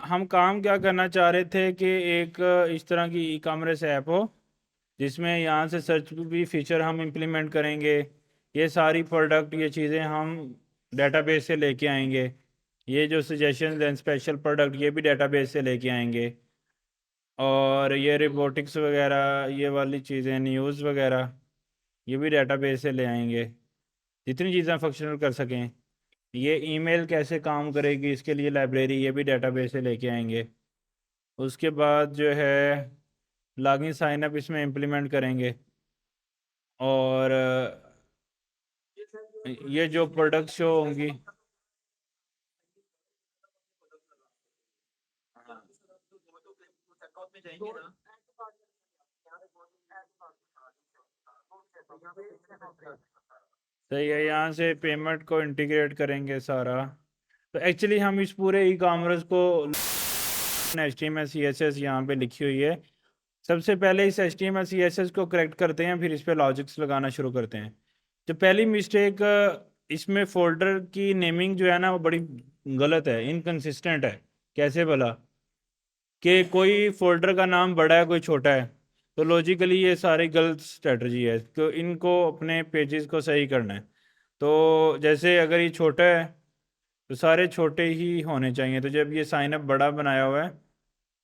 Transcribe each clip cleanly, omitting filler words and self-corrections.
हम काम क्या करना चाह रहे थे कि एक इस तरह की ई कॉमर्स ऐप हो जिसमें यहाँ से सर्च भी फीचर हम इम्प्लीमेंट करेंगे। ये सारी प्रोडक्ट ये चीज़ें हम डेटाबेस से लेके आएंगे। ये जो सजेशन एंड स्पेशल प्रोडक्ट ये भी डेटाबेस से लेके आएंगे। और ये रिपोर्टिक्स वगैरह ये वाली चीज़ें न्यूज़ वगैरह ये भी डेटाबेस से ले आएंगे। जितनी चीज़ें फंक्शनल कर सकें। ये ईमेल कैसे काम करेगी इसके लिए लाइब्रेरी ये भी डेटाबेस से लेके आएंगे। उसके बाद जो है लॉगिन साइन अप इसमें इम्प्लीमेंट करेंगे। और ये जो प्रोडक्ट शो होंगी। सही है, यहाँ से पेमेंट को इंटीग्रेट करेंगे सारा। तो एक्चुअली हम इस पूरे ई कॉमर्स को HTML CSS यहाँ पे लिखी हुई है। सबसे पहले इस HTML CSS को करेक्ट करते हैं, फिर इस पे लॉजिक्स लगाना शुरू करते हैं। जो पहली मिस्टेक इसमें फोल्डर की नेमिंग जो है ना वो बड़ी गलत है, इनकंसिस्टेंट है। कैसे भला कि कोई फोल्डर का नाम बड़ा है कोई छोटा है, तो लॉजिकली ये सारी गलत स्ट्रेटजी है। तो इनको अपने पेजेस को सही करना है। तो जैसे अगर ये छोटा है तो सारे छोटे ही होने चाहिए। तो जब ये साइन अप बड़ा बनाया हुआ है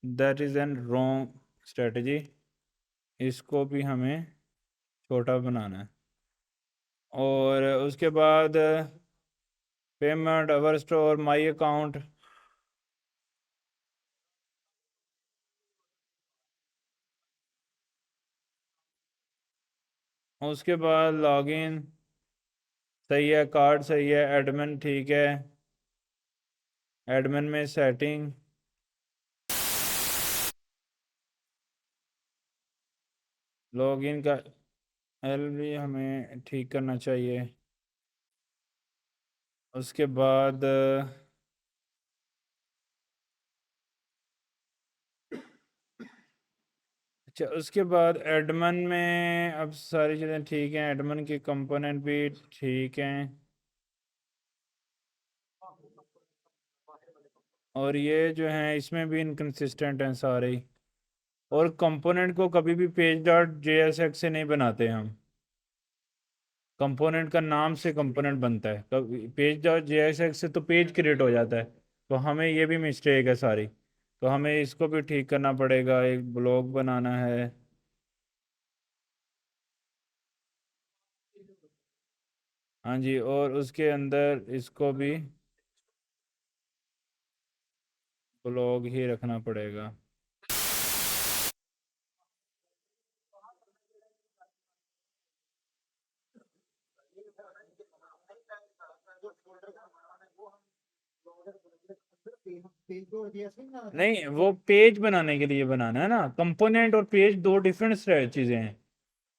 that is an wrong strategy. इसको भी हमें छोटा बनाना है। और उसके बाद payment our store my account. उसके बाद लॉगिन सही है, कार्ड सही है, एडमिन ठीक है। एडमिन में सेटिंग लॉगिन का एल भी हमें ठीक करना चाहिए। उसके बाद अच्छा उसके बाद एडमिन में अब सारी चीज़ें ठीक हैं, एडमिन के कंपोनेंट भी ठीक हैं। और ये जो हैं इसमें भी इनकंसिस्टेंट हैं सारे ही। और कंपोनेंट को कभी भी पेज डॉट JSX से नहीं बनाते हम। कंपोनेंट का नाम से कंपोनेंट बनता है, कभी पेज डॉट JSX से तो पेज क्रिएट हो जाता है। तो हमें ये भी मिस्टेक है सारी। तो हमें इसको भी ठीक करना पड़ेगा, एक ब्लॉग बनाना है। हाँ जी, और उसके अंदर इसको भी ब्लॉग ही रखना पड़ेगा। नहीं, वो पेज बनाने के लिए बनाना है ना। कंपोनेंट और पेज दो डिफरेंट चीज़ें हैं।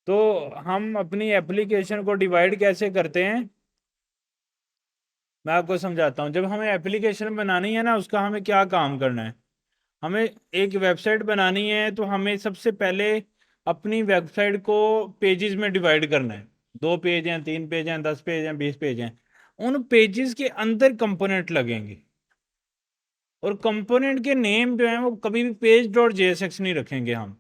तो हम अपनी एप्लीकेशन को डिवाइड कैसे करते हैं मैं आपको समझाता हूँ। जब हमें एप्लीकेशन बनानी है ना उसका हमें क्या काम करना है। हमें एक वेबसाइट बनानी है तो हमें सबसे पहले अपनी वेबसाइट को पेजेस में डिवाइड करना है। 2 पेज हैं, 3 पेज हैं, 10 पेज हैं, 20 पेज हैं। उन पेजेस के अंदर कंपोनेंट लगेंगे। और कंपोनेंट के नेम जो है वो कभी भी पेज डॉट JSX नहीं रखेंगे हम।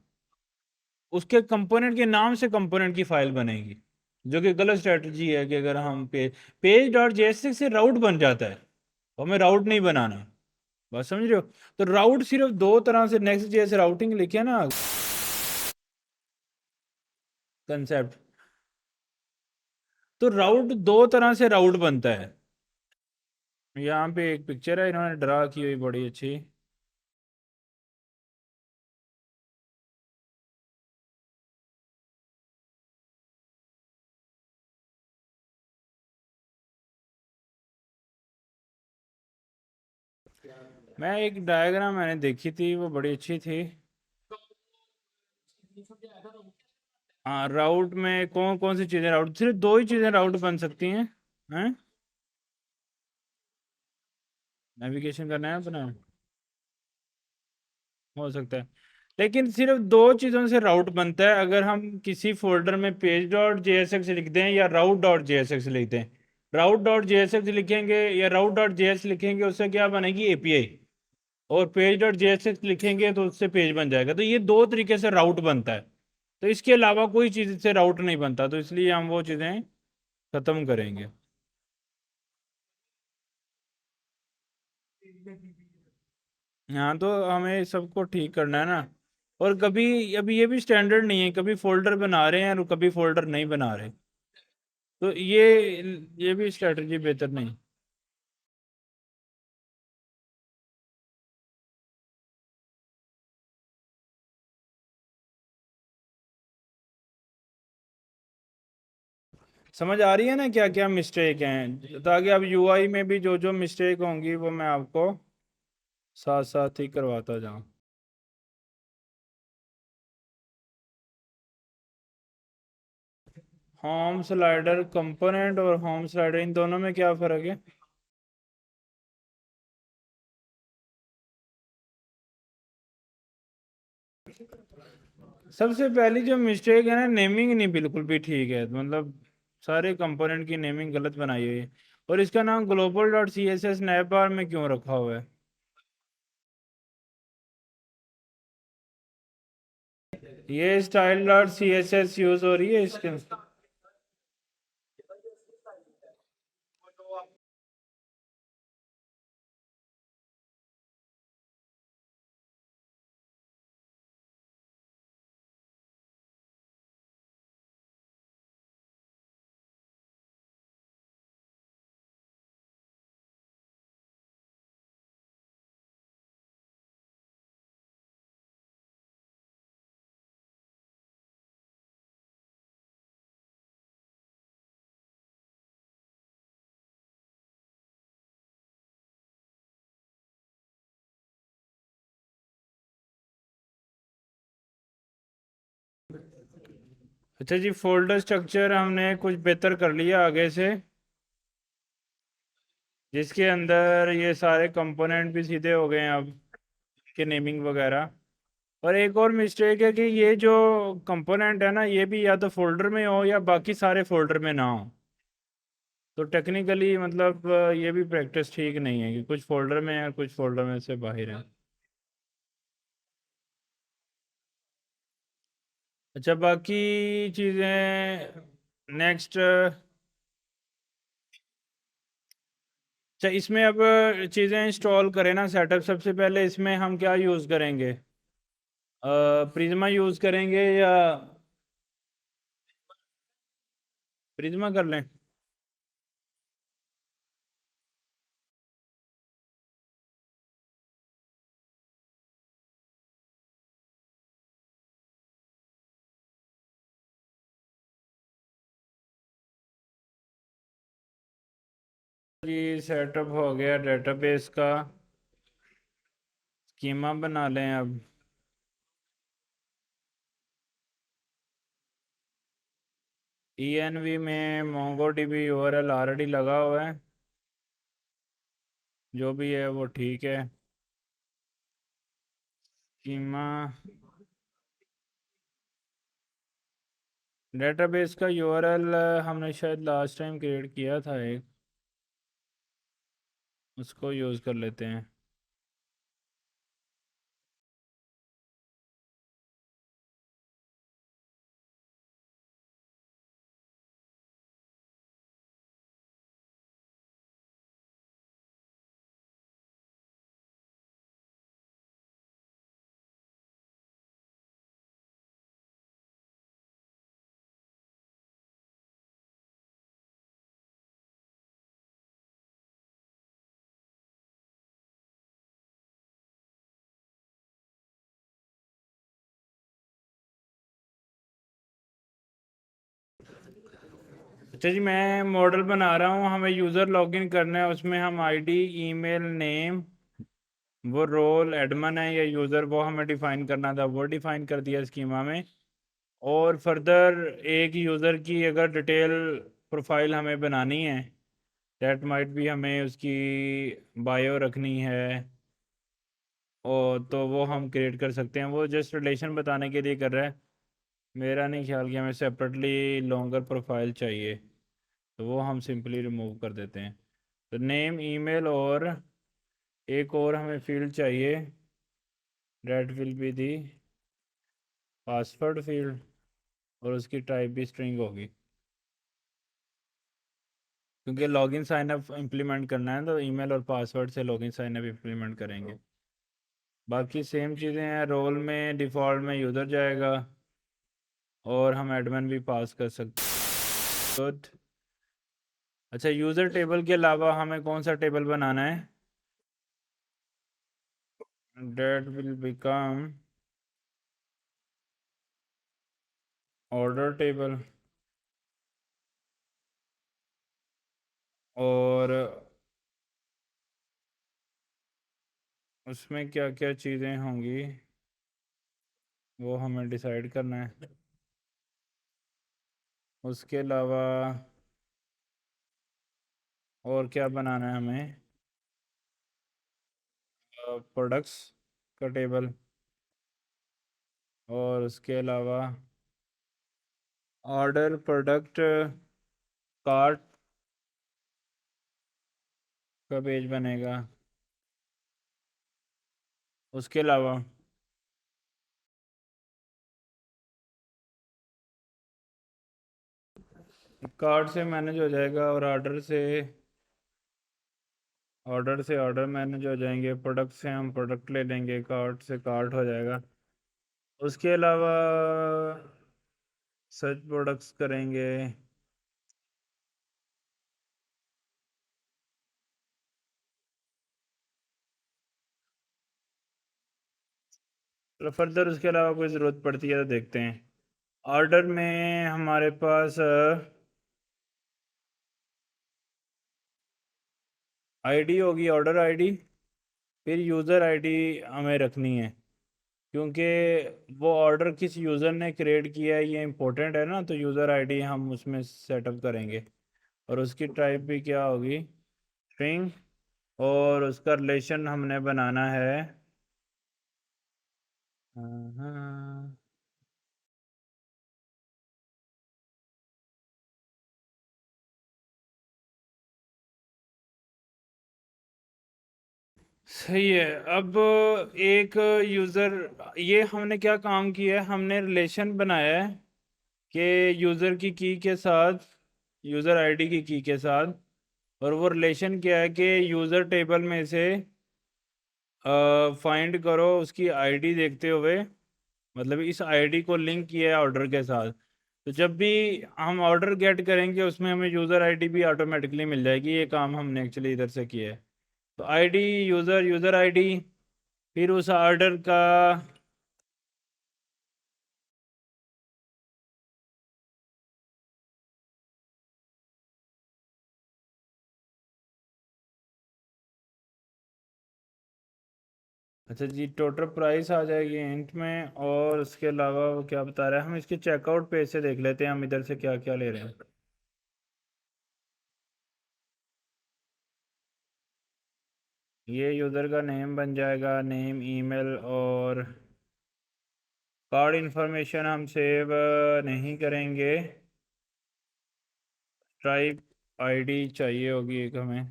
उसके कंपोनेंट के नाम से कंपोनेंट की फाइल बनेगी, जो कि गलत स्ट्रेटजी है। कि अगर हम पेज डॉट JSX से राउट बन जाता है, तो हमें राउट नहीं बनाना है। बस समझ रहे हो। तो राउट सिर्फ दो तरह से नेक्स्ट जेएस राउटिंग लिखे ना कंसेप्ट। तो राउट दो तरह से राउट बनता है। यहाँ पे एक पिक्चर है इन्होंने ड्रा की हुई बड़ी अच्छी। मैं एक डायग्राम मैंने देखी थी वो बड़ी अच्छी थी। हाँ, राउट में कौन कौन सी चीजें राउट, सिर्फ दो ही चीजें राउट बन सकती हैं। हैं नेविगेशन करना है अपना, हो सकता है। लेकिन सिर्फ दो चीज़ों से राउट बनता है, अगर हम किसी फोल्डर में पेज डॉट JSX लिख दें या राउट डॉट JSX लिख दें। राउट डॉट JSX लिखेंगे या राउट डॉट JS लिखेंगे उससे क्या बनेगी API। और पेज डॉट जेएसएस लिखेंगे तो उससे पेज बन जाएगा। तो ये दो तरीके से राउट बनता है, तो इसके अलावा कोई चीज़ से राउट नहीं बनता, तो इसलिए हम वो चीज़ें खत्म करेंगे। हाँ, तो हमें सबको ठीक करना है ना। और कभी अभी ये भी स्टैंडर्ड नहीं है, कभी फोल्डर बना रहे हैं और कभी फोल्डर नहीं बना रहे, तो ये भी स्ट्रेटजी बेहतर नहीं। समझ आ रही है ना क्या क्या मिस्टेक हैं, ताकि अब यूआई में भी जो जो मिस्टेक होंगी वो मैं आपको साथ साथ ही करवाता जाऊँ। होम स्लाइडर कंपोनेंट और होम स्लाइडर, इन दोनों में क्या फ़र्क है? सबसे पहली जो मिस्टेक है ना, नेमिंग नहीं बिल्कुल भी ठीक है, मतलब सारे कंपोनेंट की नेमिंग गलत बनाई हुई है। और इसका नाम global dot C S S nav बार में क्यों रखा हुआ है? ये style dot C S S use हो रही है इसके। अच्छा जी, फोल्डर स्ट्रक्चर हमने कुछ बेहतर कर लिया आगे से, जिसके अंदर ये सारे कंपोनेंट भी सीधे हो गए हैं अब के नेमिंग वगैरह। और एक और मिस्टेक है कि ये जो कंपोनेंट है ना, ये भी या तो फोल्डर में हो या बाकी सारे फोल्डर में ना हो। तो टेक्निकली मतलब ये भी प्रैक्टिस ठीक नहीं है कि कुछ फोल्डर में है कुछ फोल्डर में से बाहर है। अच्छा, बाकी चीज़ें नेक्स्ट। अच्छा, इसमें अब चीज़ें इंस्टॉल करें ना, सेटअप सबसे पहले इसमें हम क्या यूज़ करेंगे? प्रिज्मा यूज़ करेंगे या प्रिज्मा कर लें? जी, सेटअप हो गया डेटाबेस का। स्कीमा बना लें अब। ENV में MongoDB URL ऑलरेडी लगा हुआ है, जो भी है वो ठीक है। स्कीमा डेटाबेस का URL हमने शायद लास्ट टाइम क्रिएट किया था एक, उसको यूज़ कर लेते हैं। अच्छा जी, मैं मॉडल बना रहा हूँ, हमें यूज़र लॉगिन करना है, उसमें हम आईडी, ईमेल, नेम, वो रोल एडमिन है या यूज़र वो हमें डिफ़ाइन करना था, वो डिफ़ाइन कर दिया स्कीमा में। और फर्दर एक यूज़र की अगर डिटेल प्रोफाइल हमें बनानी है, दैट माइट भी हमें उसकी बायो रखनी है, और तो वो हम क्रिएट कर सकते हैं। वो जस्ट रिलेशन बताने के लिए कर रहा है, मेरा नहीं ख्याल कि हमें सेपरेटली लॉन्गर प्रोफाइल चाहिए, तो वो हम सिंपली रिमूव कर देते हैं। तो नेम, ईमेल और एक और हमें फील्ड चाहिए, that will be the password field, और उसकी टाइप भी स्ट्रिंग होगी, क्योंकि लॉगिन साइन अप इम्प्लीमेंट करना है तो ईमेल और पासवर्ड से लॉगिन साइन अप इम्प्लीमेंट करेंगे। बाकी सेम चीज़ें हैं, रोल में डिफ़ॉल्ट में यूज़र जाएगा और हम एडमिन भी पास कर सकते हैं। गुड। अच्छा, यूज़र टेबल के अलावा हमें कौन सा टेबल बनाना है? That will become order table, और उसमें क्या क्या चीज़ें होंगी वो हमें डिसाइड करना है। उसके अलावा और क्या बनाना है हमें? प्रोडक्ट्स का टेबल, और उसके अलावा ऑर्डर प्रोडक्ट कार्ट का पेज बनेगा। उसके अलावा कार्ट से मैनेज हो जाएगा, और ऑर्डर मैनेज हो जाएंगे, प्रोडक्ट से हम प्रोडक्ट ले लेंगे, कार्ट से कार्ट हो जाएगा। उसके अलावा सर्च प्रोडक्ट्स करेंगे। तो फर्दर उसके अलावा कोई ज़रूरत पड़ती है तो देखते हैं। ऑर्डर में हमारे पास आईडी होगी, ऑर्डर आईडी, फिर यूज़र आईडी हमें रखनी है, क्योंकि वो ऑर्डर किस यूज़र ने क्रिएट किया है ये इंपॉर्टेंट है ना, तो यूज़र आईडी हम उसमें सेटअप करेंगे। और उसकी टाइप भी क्या होगी? स्ट्रिंग। और उसका रिलेशन हमने बनाना है, हाँ, सही है। अब एक यूज़र, ये हमने क्या काम किया है, हमने रिलेशन बनाया है कि यूज़र की के साथ, यूज़र आईडी की के साथ, और वो रिलेशन क्या है कि यूज़र टेबल में से फाइंड करो उसकी आईडी देखते हुए, मतलब इस आईडी को लिंक किया है ऑर्डर के साथ। तो जब भी हम ऑर्डर गेट करेंगे उसमें हमें यूज़र आईडी भी ऑटोमेटिकली मिल जाएगी। ये काम हमने एक्चुअली इधर से किया है। तो आईडी, यूज़र आईडी, फिर उस ऑर्डर का, अच्छा जी, टोटल प्राइस आ जाएगी इंट में। और उसके अलावा वो क्या बता रहा है, हम इसके चेकआउट पेज से देख लेते हैं हम इधर से क्या क्या ले रहे हैं। ये यूज़र का नेम बन जाएगा, नेम, ईमेल, और कार्ड इंफॉर्मेशन हम सेव नहीं करेंगे। स्ट्राइप आईडी चाहिए होगी एक हमें,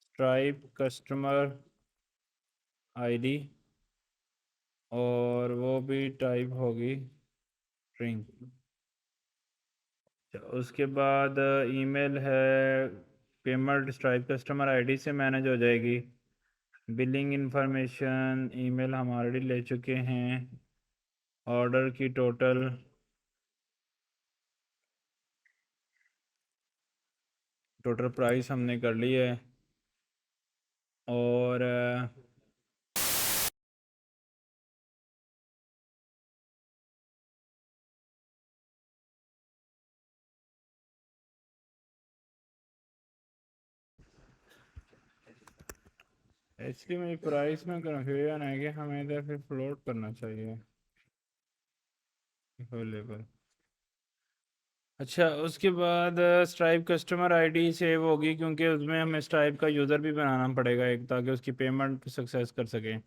स्ट्राइप कस्टमर आईडी, और वो भी टाइप होगी स्ट्रिंग। उसके बाद ईमेल है, पेमेंट स्ट्राइप कस्टमर आईडी से मैनेज हो जाएगी। बिलिंग इंफॉर्मेशन ईमेल हम ऑलरेडी ले चुके हैं। ऑर्डर की टोटल प्राइस हमने कर ली है। और एक्चुअली मेरी प्राइस में कन्फ्यूजन है कि हमें इधर फिर फ्लोट करना चाहिए अवेलेबल। अच्छा, उसके बाद स्ट्राइप कस्टमर आईडी सेव होगी, क्योंकि उसमें हमें स्ट्राइप का यूज़र भी बनाना पड़ेगा एक, ताकि उसकी पेमेंट सक्सेस कर सकें।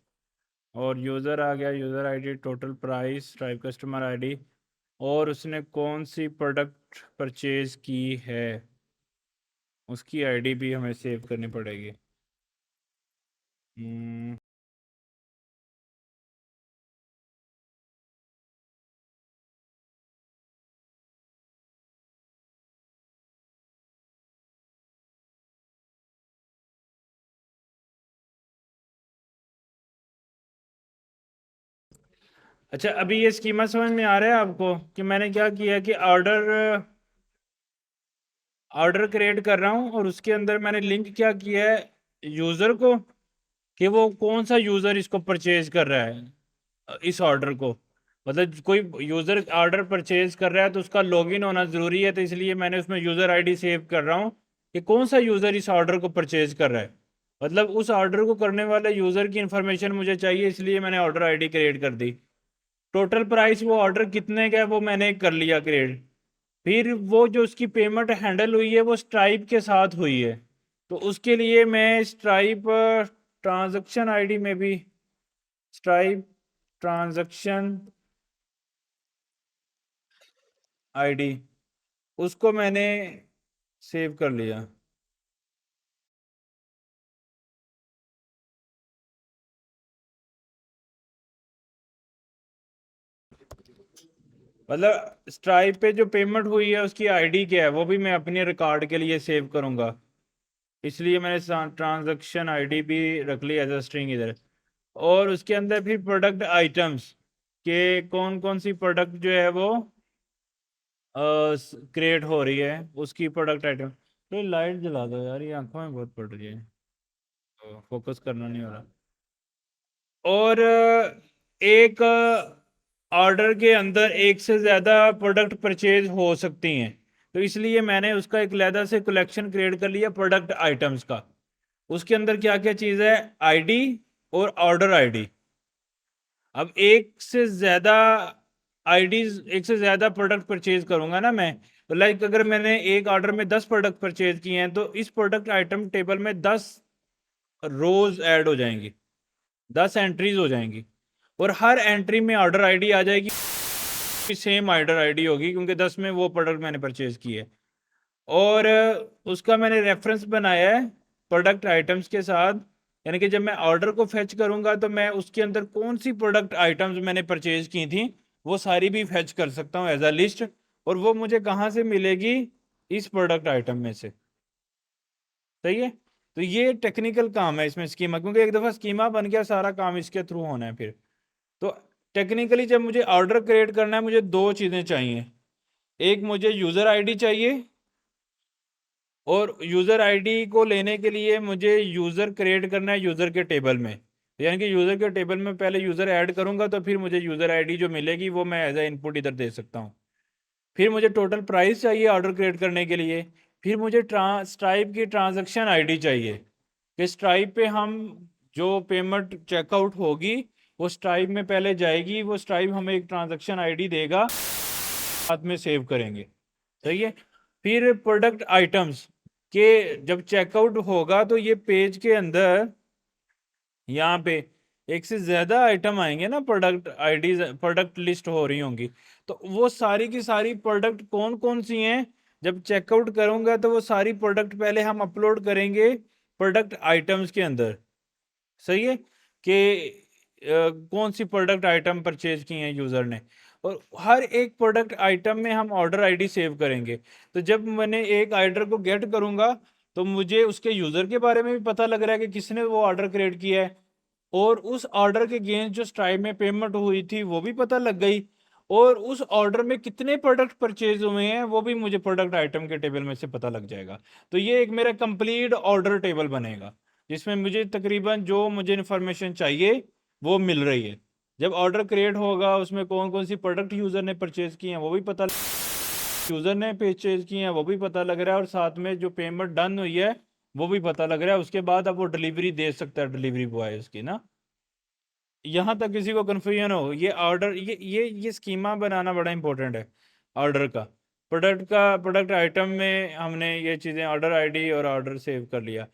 और यूज़र आ गया, user ID, total price, stripe customer ID, और उसने कौन सी प्रोडक्ट परचेज की है उसकी आईडी भी हमें सेव करनी पड़ेगी। हम्म, अच्छा, अभी ये स्कीमा समझ में आ रहा है आपको कि मैंने क्या किया कि ऑर्डर ऑर्डर क्रिएट कर रहा हूँ और उसके अंदर मैंने लिंक क्या किया है यूज़र को, कि वो कौन सा यूज़र इसको परचेज कर रहा है, इस ऑर्डर को। मतलब कोई यूज़र ऑर्डर परचेज कर रहा है तो उसका लॉगिन होना ज़रूरी है, तो इसलिए मैंने उसमें यूज़र आईडी सेव कर रहा हूँ कि कौन सा यूज़र इस ऑर्डर को परचेज कर रहा है। मतलब उस ऑर्डर को करने वाले यूज़र की इंफॉर्मेशन मुझे चाहिए, इसलिए मैंने ऑर्डर आईडी क्रिएट कर दी। टोटल प्राइस वो ऑर्डर कितने का है वो मैंने कर लिया क्रिएट। फिर वो जो उसकी पेमेंट हैंडल हुई है वो स्ट्राइप के साथ हुई है, तो उसके लिए मैं स्ट्राइप ट्रांजैक्शन आईडी में भी स्ट्राइप ट्रांजैक्शन आईडी उसको मैंने सेव कर लिया। मतलब स्ट्राइप पे जो पेमेंट हुई है उसकी आईडी क्या है वो भी मैं अपने रिकॉर्ड के लिए सेव करूंगा, इसलिए मैंने ट्रांजैक्शन आईडी भी रख ली एज अ स्ट्रिंग इधर। और उसके अंदर फिर प्रोडक्ट आइटम्स के कौन कौन सी प्रोडक्ट जो है वो क्रिएट हो रही है उसकी प्रोडक्ट आइटम। तो लाइट जला दो यार, ये आंखों में बहुत पड़ रही है, तो फोकस करना नहीं हो रहा। और एक ऑर्डर के अंदर एक से ज़्यादा प्रोडक्ट परचेज हो सकती हैं, तो इसलिए मैंने उसका एक अलहदा से कलेक्शन क्रिएट कर लिया प्रोडक्ट आइटम्स का। उसके अंदर क्या क्या चीज़ है, आईडी और ऑर्डर आईडी। अब एक से ज़्यादा आईडीज, एक से ज़्यादा प्रोडक्ट परचेज करूंगा ना मैं, तो लाइक अगर मैंने एक ऑर्डर में 10 प्रोडक्ट परचेज किए हैं तो इस प्रोडक्ट आइटम टेबल में 10 रोज ऐड हो जाएंगी, 10 एंट्रीज हो जाएंगी, और हर एंट्री में ऑर्डर आईडी आ जाएगी, सेम ऑर्डर आईडी होगी क्योंकि 10 में वो प्रोडक्ट मैंने परचेज किए। और उसका मैंने रेफरेंस बनाया है प्रोडक्ट आइटम्स के साथ, यानी कि जब मैं ऑर्डर को फेच करूंगा तो मैं उसके अंदर कौन सी प्रोडक्ट आइटम्स मैंने परचेज की थी वो सारी भी फेच कर सकता हूँ एज अ लिस्ट, और वो मुझे कहाँ से मिलेगी, इस प्रोडक्ट आइटम में से। सही है। तो ये टेक्निकल काम है इसमें स्कीमा, क्योंकि एक दफ़ा स्कीमा बन गया सारा काम इसके थ्रू होना है फिर। तो टेक्निकली जब मुझे ऑर्डर क्रिएट करना है मुझे दो चीज़ें चाहिए, एक मुझे यूज़र आईडी चाहिए, और यूज़र आईडी को लेने के लिए मुझे यूज़र क्रिएट करना है यूज़र के टेबल में, यानी कि यूज़र के टेबल में पहले यूज़र ऐड करूंगा तो फिर मुझे यूज़र आईडी जो मिलेगी वो मैं एज ए इनपुट इधर दे सकता हूँ। फिर मुझे टोटल प्राइस चाहिए ऑर्डर क्रिएट करने के लिए। फिर मुझे स्ट्राइप की ट्रांजैक्शन आईडी चाहिए कि स्ट्राइप पे हम जो पेमेंट चेकआउट होगी वो स्ट्राइप में पहले जाएगी, वो स्ट्राइप हमें एक ट्रांजैक्शन आईडी देगा, साथ में सेव करेंगे। सही है। फिर प्रोडक्ट आइटम्स के जब चेकआउट होगा तो ये पेज के अंदर यहाँ पे एक से ज्यादा आइटम आएंगे ना, प्रोडक्ट आईडीज प्रोडक्ट लिस्ट हो रही होंगी, तो वो सारी की सारी प्रोडक्ट कौन कौन सी हैं जब चेकआउट करूंगा तो वो सारी प्रोडक्ट पहले हम अपलोड करेंगे प्रोडक्ट आइटम्स के अंदर। सही है कि कौन सी प्रोडक्ट आइटम परचेज की है यूज़र ने, और हर एक प्रोडक्ट आइटम में हम ऑर्डर आईडी सेव करेंगे। तो जब मैंने एक ऑर्डर को गेट करूंगा तो मुझे उसके यूज़र के बारे में भी पता लग रहा है कि किसने वो ऑर्डर क्रिएट किया है, और उस ऑर्डर के अगेंस्ट जो स्ट्राइप में पेमेंट हुई थी वो भी पता लग गई, और उस ऑर्डर में कितने प्रोडक्ट परचेज हुए हैं वो भी मुझे प्रोडक्ट आइटम के टेबल में से पता लग जाएगा। तो ये एक मेरा कंप्लीट ऑर्डर टेबल बनेगा जिसमें मुझे तकरीबन जो मुझे इन्फॉर्मेशन चाहिए वो मिल रही है। जब ऑर्डर क्रिएट होगा उसमें कौन कौन सी प्रोडक्ट यूज़र ने परचेज की हैं वो भी पता, यूज़र ने परचेज की हैं वो भी पता लग रहा है, और साथ में जो पेमेंट डन हुई है वो भी पता लग रहा है। उसके बाद अब वो डिलीवरी दे सकता है डिलीवरी बॉय उसकी ना। यहाँ तक किसी को कन्फ्यूजन हो, ये ऑर्डर ये स्कीमा बनाना बड़ा इंपॉर्टेंट है ऑर्डर का प्रोडक्ट आइटम में हमने ये चीज़ें ऑर्डर आईडी और ऑर्डर सेव कर लिया।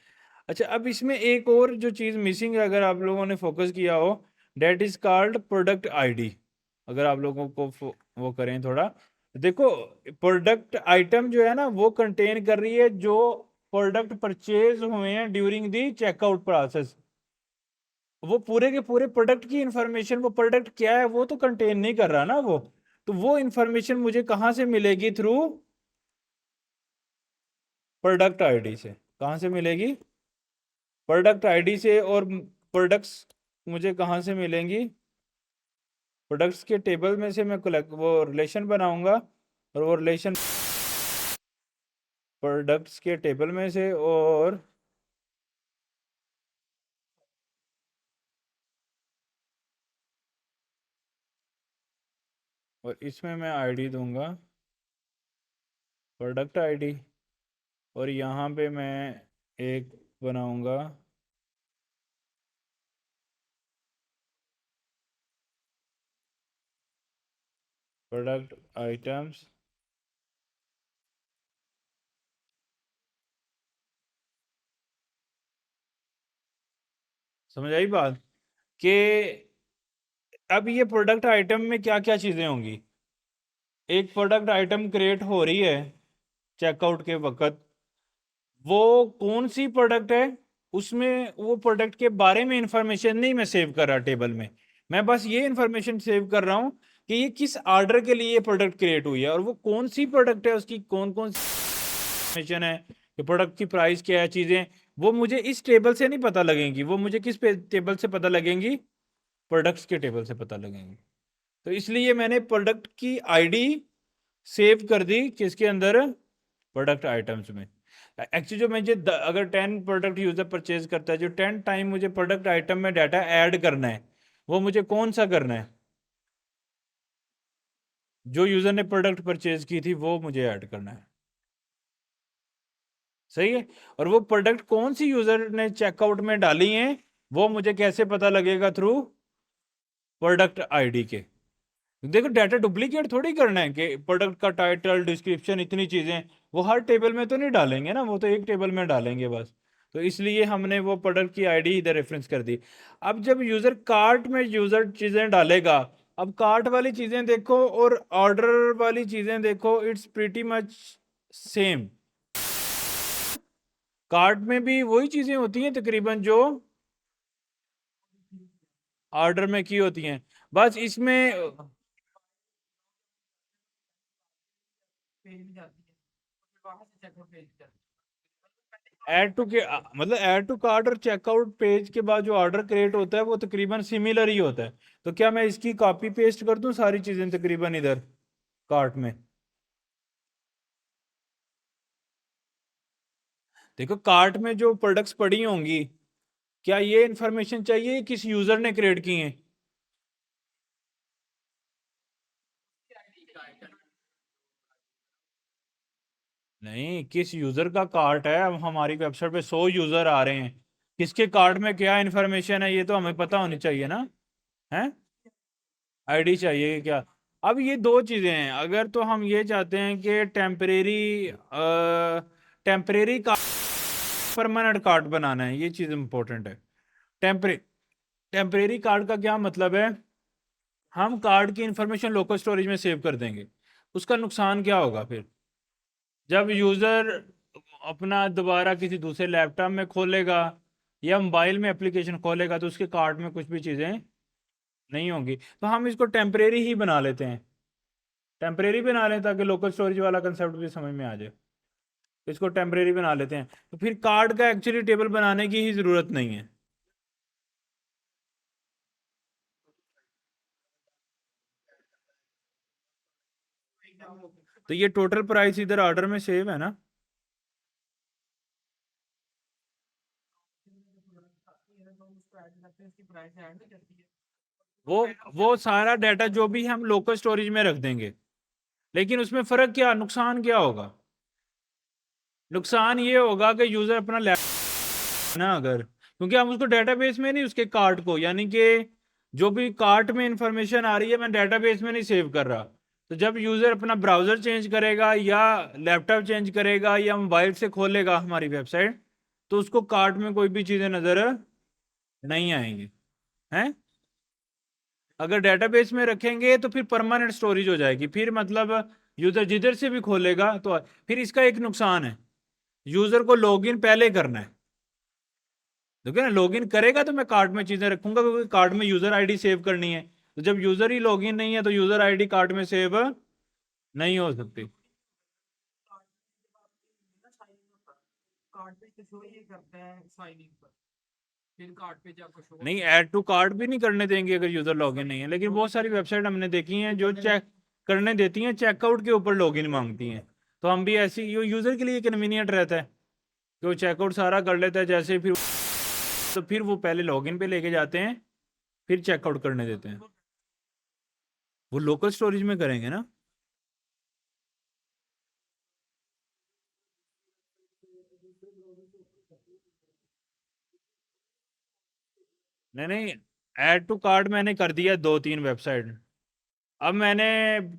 अच्छा, अब इसमें एक और जो चीज़ मिसिंग है अगर आप लोगों ने फोकस किया हो, that is called product ID. अगर आप लोगों को वो करें थोड़ा, देखो प्रोडक्ट आइटम जो है ना वो कंटेन कर रही है जो प्रोडक्ट परचेज हुए हैं ड्यूरिंग दी चेकआउट प्रोसेस। वो पूरे के पूरे प्रोडक्ट की इंफॉर्मेशन, वो प्रोडक्ट क्या है वो तो कंटेन नहीं कर रहा ना वो। तो वो इंफॉर्मेशन मुझे कहाँ से मिलेगी? थ्रू प्रोडक्ट आईडी से। कहाँ से मिलेगी? प्रोडक्ट आईडी से। और प्रोडक्ट्स मुझे कहाँ से मिलेंगी? प्रोडक्ट्स के टेबल में से मैं कलेक्ट वो रिलेशन बनाऊंगा, और वो रिलेशन प्रोडक्ट्स के टेबल में से। और इसमें मैं आईडी दूंगा, प्रोडक्ट आईडी। और यहाँ पे मैं एक बनाऊंगा प्रोडक्ट आइटम्स। समझ आई बात? कि अब ये प्रोडक्ट आइटम में क्या क्या चीज़ें होंगी? एक प्रोडक्ट आइटम क्रिएट हो रही है चेकआउट के वक्त, वो कौन सी प्रोडक्ट है, उसमें वो प्रोडक्ट के बारे में इंफॉर्मेशन नहीं मैं सेव कर रहा टेबल में। मैं बस ये इंफॉर्मेशन सेव कर रहा हूँ कि ये किस ऑर्डर के लिए ये प्रोडक्ट क्रिएट हुई है, और वो कौन सी प्रोडक्ट है, उसकी कौन कौन सी इंफॉर्मेशन है, कि प्रोडक्ट की प्राइस क्या है, चीज़ें। वो मुझे इस टेबल से नहीं पता लगेंगी, वो मुझे किस टेबल से पता लगेंगी? प्रोडक्ट्स के टेबल से पता लगेंगी। तो इसलिए मैंने प्रोडक्ट की आईडी सेव कर दी किसके अंदर? प्रोडक्ट आइटम्स में। एक्चुअली जो मुझे अगर 10 प्रोडक्ट यूजर परचेज करता है, जो 10 टाइम मुझे प्रोडक्ट आइटम में डाटा ऐड करना है, वो मुझे कौन सा करना है? जो यूजर ने प्रोडक्ट परचेज की थी वो मुझे ऐड करना है। सही है। और वो प्रोडक्ट कौन सी यूजर ने चेकआउट में डाली है, वो मुझे कैसे पता लगेगा? थ्रू प्रोडक्ट आईडी के। देखो डाटा डुप्लीकेट थोड़ी करना है कि प्रोडक्ट का टाइटल, डिस्क्रिप्शन, इतनी चीजें वो हर टेबल में तो नहीं डालेंगे ना, वो तो एक टेबल में डालेंगे बस। तो इसलिए हमने वो प्रोडक्ट की आईडी इधर रेफरेंस कर दी। अब जब यूजर कार्ट में यूजर चीजें डालेगा, अब कार्ट वाली चीजें देखो और ऑर्डर वाली चीजें देखो, it's pretty much same. Cart में भी वही चीजें होती हैं तकरीबन जो ऑर्डर में की होती हैं, बस इसमें ऐड टू के मतलब ऐड टू कार्ट और चेकआउट पेज के बाद जो ऑर्डर क्रिएट होता है वो तकरीबन सिमिलर ही होता है। तो क्या मैं इसकी कॉपी पेस्ट कर दूं सारी चीजें तकरीबन इधर कार्ट में? देखो कार्ट में जो प्रोडक्ट्स पड़ी होंगी, क्या ये इंफॉर्मेशन चाहिए किस यूजर ने क्रिएट की है? नहीं, किस यूजर का कार्ट है? अब हमारी वेबसाइट पे 100 यूजर आ रहे हैं, किसके कार्ट में क्या इंफॉर्मेशन है ये तो हमें पता होनी चाहिए ना। है आईडी चाहिए क्या? अब ये दो चीजें हैं। अगर तो हम ये चाहते हैं कि टेम्परेरी परमानेंट कार्ड बनाना है, ये चीज इंपॉर्टेंट है। टेम्परे टेम्परेरी कार्ड का क्या मतलब है? हम कार्ड की इंफॉर्मेशन लोकल स्टोरेज में सेव कर देंगे, उसका नुकसान क्या होगा फिर? जब यूजर अपना दोबारा किसी दूसरे लैपटॉप में खोलेगा या मोबाइल में एप्लीकेशन खोलेगा तो उसके कार्ड में कुछ भी चीजें नहीं होंगी। तो हम इसको टेम्परेरी ही बना लेते हैं, टेम्परेरी बना लें ताकि लोकल स्टोरेज वाला कंसेप्ट भी समझ में आ जाए। तो इसको टेम्परेरी बना लेते हैं, तो फिर कार्ड का एक्चुअली टेबल बनाने की ही जरूरत नहीं है। तो ये टोटल प्राइस इधर ऑर्डर में सेव है ना? वो वो सारा डाटा जो भी हम लोकल स्टोरेज में रख देंगे, लेकिन उसमें फर्क क्या, नुकसान क्या होगा? नुकसान ये होगा कि यूजर अपना लैपटॉप ना, अगर क्योंकि हम उसको डेटाबेस में नहीं, उसके कार्ट को, यानी कि जो भी कार्ट में इंफॉर्मेशन आ रही है मैं डेटाबेस में नहीं सेव कर रहा। तो जब यूजर अपना ब्राउजर चेंज करेगा या लैपटॉप चेंज करेगा या मोबाइल से खोलेगा हमारी वेबसाइट, तो उसको कार्ट में कोई भी चीजें नजर नहीं आएंगी। हैं? अगर डेटाबेस में रखेंगे तो फिर परमानेंट स्टोरेज हो जाएगी, फिर मतलब यूजर जिधर से भी खोलेगा तो फिर इसका एक नुकसान है, यूजर को लॉगिन पहले करना है। देखो ना, लॉगिन करेगा तो मैं कार्ट में चीजें रखूंगा, क्योंकि कार्ट में यूजर आईडी सेव करनी है। तो जब यूजर ही लॉगिन नहीं है तो यूजर आईडी कार्ट में सेव नहीं हो सकती। नहीं, ऐड टू कार्ट भी नहीं करने देंगे अगर यूजर लॉगिन नहीं है, लेकिन बहुत सारी वेबसाइट हमने देखी हैं जो चेक करने देती हैं, चेकआउट के ऊपर लॉगिन मांगती हैं। तो हम भी ऐसी, यूजर के लिए कन्वीनियंट रहता है कि वो चेकआउट सारा कर लेता है जैसे, फिर तो फिर वो पहले लॉगिन पे लेके जाते हैं, फिर चेकआउट करने देते हैं। वो लोकल स्टोरेज में करेंगे ना। नहीं नहीं, ऐड टू कार्ट मैंने कर दिया 2-3 वेबसाइट। अब मैंने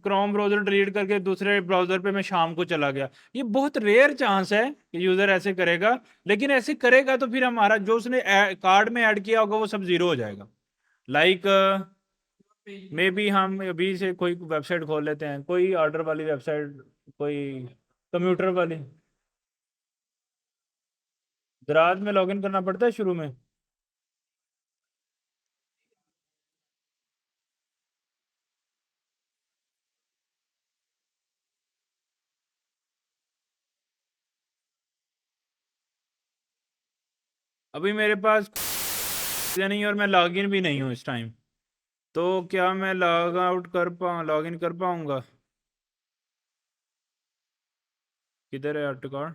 क्रोम ब्राउजर डिलीट करके दूसरे ब्राउजर पे मैं शाम को चला गया। ये बहुत रेयर चांस है कि यूजर ऐसे करेगा, लेकिन ऐसे करेगा तो फिर हमारा जो उसने कार्ड में ऐड किया होगा वो सब जीरो हो जाएगा। लाइक मे बी हम अभी से कोई वेबसाइट खोल लेते हैं, कोई ऑर्डर वाली वेबसाइट, कोई कंप्यूटर वाली। दराज में लॉगिन करना पड़ता है शुरू में। अभी मेरे पास नहीं, और मैं लॉगिन भी नहीं हूँ इस टाइम। तो क्या मैं लॉग आउट कर पाऊँ, लॉगिन कर पाऊंगा? किधर है auto cart?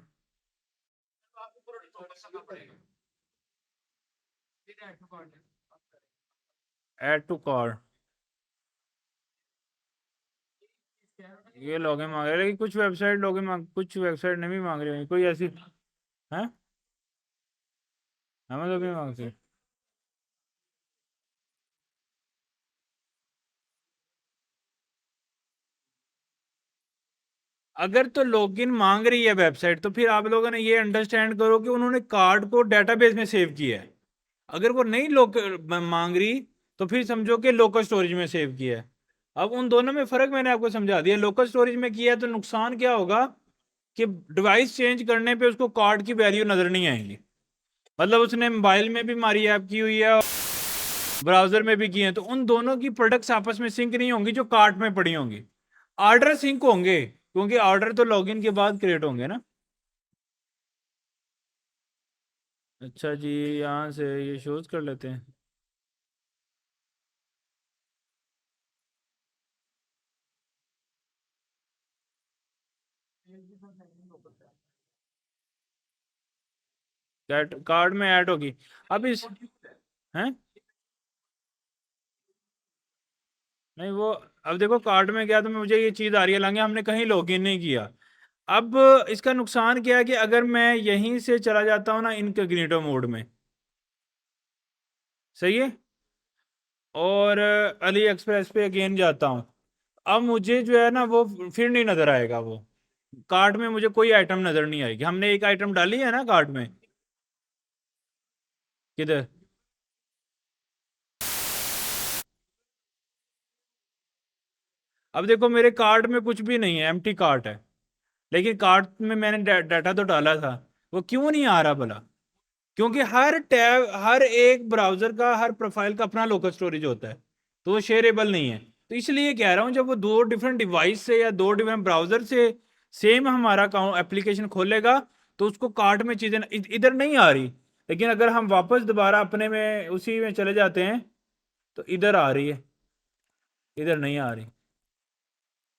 Add to cart. ये लॉगिन मांग रहा है, लेकिन कुछ वेबसाइट लॉगिन मांग, कुछ वेबसाइट नहीं भी मांग रही है कोई ऐसी है। हमें तो भी मांगती है। अगर तो लॉगिन मांग रही है वेबसाइट, तो फिर आप लोगों ने ये अंडरस्टैंड करो कि उन्होंने कार्ड को डेटाबेस में सेव किया है। अगर वो नहीं मांग रही, तो फिर समझो कि लोकल स्टोरेज में सेव किया है। अब उन दोनों में फर्क मैंने आपको समझा दिया। लोकल स्टोरेज में किया है तो नुकसान क्या होगा कि डिवाइस चेंज करने पे उसको कार्ड की वैल्यू नजर नहीं आएगी। मतलब उसने मोबाइल में भी हमारी ऐप की हुई है, ब्राउजर में भी की है, तो उन दोनों की प्रोडक्ट्स आपस में सिंक नहीं होंगी जो कार्ट में पड़ी होंगी। ऑर्डर सिंक होंगे, क्योंकि ऑर्डर तो लॉगिन के बाद क्रिएट होंगे ना। अच्छा जी, यहाँ से ये शोज कर लेते हैं। कैट कार्ड में ऐड होगी। अब इस हैं, नहीं वो, अब देखो कार्ड में गया तो मुझे ये चीज़ आ रही है, लगे हमने कहीं लॉगिन नहीं किया। अब इसका नुकसान क्या है कि अगर मैं यहीं से चला जाता हूँ ना इनकॉग्निटो मोड में, सही है, और अली एक्सप्रेस पे अगेन जाता हूँ, अब मुझे जो है ना वो फिर नहीं नजर आएगा वो। कार्ट में मुझे कोई आइटम नजर नहीं आएगी। हमने एक आइटम डाली है ना कार्ट में। किधर? अब देखो मेरे कार्ट में कुछ भी नहीं है, एम्प्टी कार्ट है, लेकिन कार्ट में मैंने डाटा तो डाला था। वो क्यों नहीं आ रहा भला? क्योंकि हर टैब, हर एक ब्राउजर का, हर प्रोफाइल का अपना लोकल स्टोरेज होता है, तो वो शेयरेबल नहीं है। तो इसलिए कह रहा हूँ, जब वो दो डिफरेंट डिवाइस से या दो डिफरेंट ब्राउजर से सेम हमारा अकाउंट एप्लीकेशन खोलेगा, तो उसको कार्ट में चीज़ें इधर नहीं आ रही। लेकिन अगर हम वापस दोबारा अपने में उसी में चले जाते हैं, तो इधर आ रही है, इधर नहीं आ रही।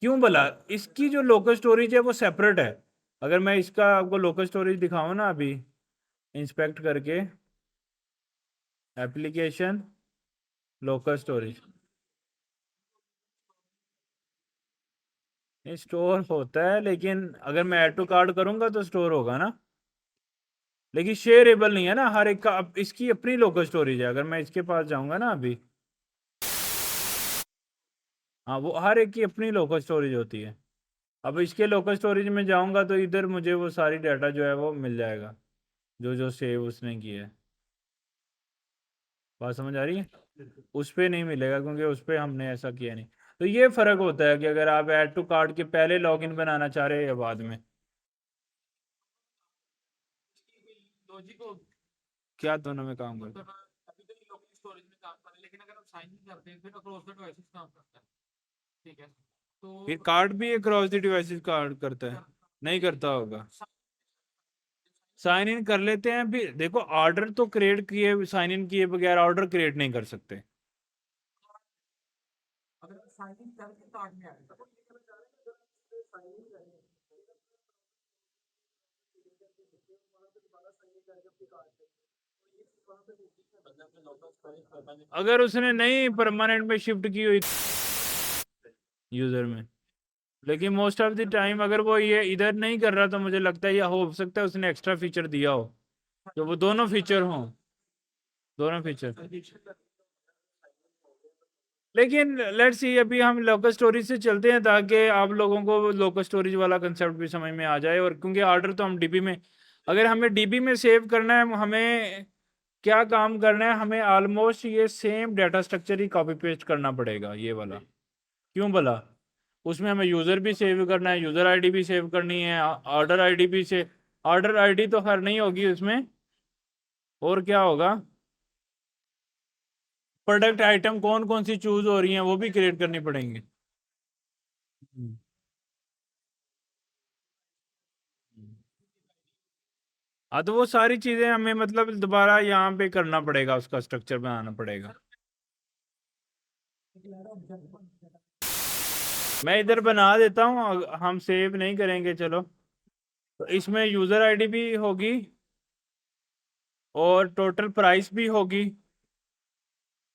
क्यों भला? इसकी जो लोकल स्टोरेज है वो सेपरेट है। अगर मैं इसका आपको लोकल स्टोरेज दिखाऊं ना अभी, इंस्पेक्ट करके, एप्लीकेशन, लोकल स्टोरेज, नहीं स्टोर होता है, लेकिन अगर मैं ऐड टू कार्ड करूंगा तो स्टोर होगा ना। लेकिन शेयरेबल नहीं है ना हर एक का, इसकी अपनी लोकल स्टोरेज है। अगर मैं इसके पास जाऊंगा ना अभी, हाँ वो हर एक की अपनी लोकल स्टोरेज होती है। अब इसके लोकल स्टोरेज में जाऊंगा तो इधर मुझे वो सारी डाटा जो है वो मिल जाएगा, जो जो सेव उसने किया है। बात समझ आ रही है? उस पे नहीं मिलेगा, क्योंकि उस पे हमने ऐसा किया नहीं। तो ये फर्क होता है कि अगर आप ऐड टू कार्ट के पहले लॉगिन बनाना चाह रहे हैं या बाद में। क्या दोनों में काम करता है? अभी तो लोकल स्टोरेज में काम कर रहे हैं, लेकिन अगर हम साइन इन करते हैं फिर अक्रॉस द डिवाइसेस काम करता है। ठीक है, फिर तो कार्ड भी अक्रॉस द डिवाइसेस कार्ड करता है? नहीं करता होगा। साइन इन कर लेते हैं, फिर देखो ऑर्डर तो क्रिएट किए, साइन इन किए बगैर ऑर्डर क्रिएट नहीं कर सकते। अगर साइन इन करके कार्ड में आएगा तो अगर उसने नहीं परमानेंट में शिफ्ट की हुई यूजर में, लेकिन मोस्ट ऑफ द टाइम अगर वो ये इधर नहीं कर रहा तो मुझे लगता है या हो सकता है उसने एक्स्ट्रा फीचर दिया हो, तो वो दोनों फीचर हों, दोनों फीचर। लेकिन लेट्स सी, अभी हम लोकल स्टोरेज से चलते हैं ताकि आप लोगों को लोकल स्टोरेज वाला कंसेप्ट भी समझ में आ जाए। और क्योंकि ऑर्डर तो हम डीबी में, अगर हमें डीबी में सेव करना है, हमें क्या काम करना है, हमें ऑलमोस्ट ये सेम डाटा स्ट्रक्चर ही कॉपी पेस्ट करना पड़ेगा, ये वाला। क्यों भला? उसमें हमें यूज़र भी सेव करना है, यूज़र आईडी भी सेव करनी है, ऑर्डर आईडी भी से, ऑर्डर आईडी तो खैर नहीं होगी उसमें, और क्या होगा, प्रोडक्ट आइटम कौन कौन सी चूज हो रही हैं वो भी क्रिएट करनी पड़ेंगी। हम्म। हाँ, तो वो सारी चीजें हमें मतलब दोबारा यहाँ पे करना पड़ेगा, उसका स्ट्रक्चर बनाना पड़ेगा। मैं इधर बना देता हूँ, हम सेव नहीं करेंगे चलो। तो इसमें यूजर आईडी भी होगी और टोटल प्राइस भी होगी,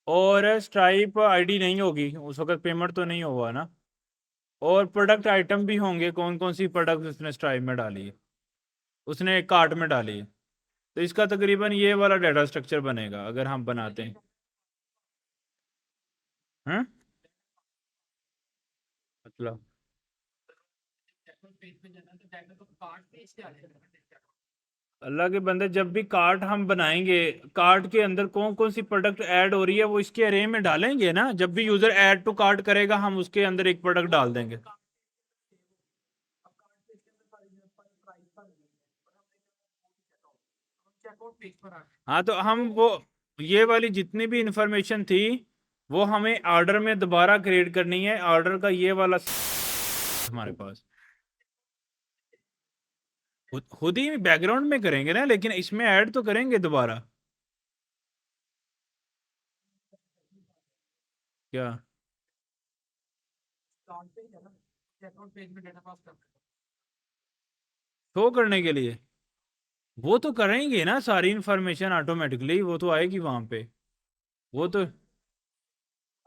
और स्ट्राइप आईडी नहीं होगी, उस वक्त पेमेंट तो नहीं हुआ ना। और प्रोडक्ट आइटम भी होंगे, कौन कौन सी प्रोडक्ट उसने स्ट्राइप में डाली है, उसने कार्ट में डाली है। तो इसका तकरीबन ये वाला डाटा स्ट्रक्चर बनेगा अगर हम बनाते हैं। हैं? मतलब अल्लाह के बंदे, जब भी कार्ट हम बनाएंगे, कार्ट के अंदर कौन कौन सी प्रोडक्ट ऐड हो रही है वो इसके अरे में डालेंगे ना। जब भी यूजर ऐड टू कार्ट करेगा हम उसके अंदर एक प्रोडक्ट डाल देंगे। हाँ, तो हम वो ये वाली जितनी भी इंफॉर्मेशन थी वो हमें ऑर्डर में दोबारा क्रिएट करनी है। ऑर्डर का ये वाला हमारे पास खुद ही बैकग्राउंड में करेंगे ना, लेकिन इसमें ऐड तो करेंगे दोबारा। क्या? शो करने के लिए वो तो करेंगे ना, सारी इंफॉर्मेशन ऑटोमेटिकली वो तो आएगी वहां पे। वो तो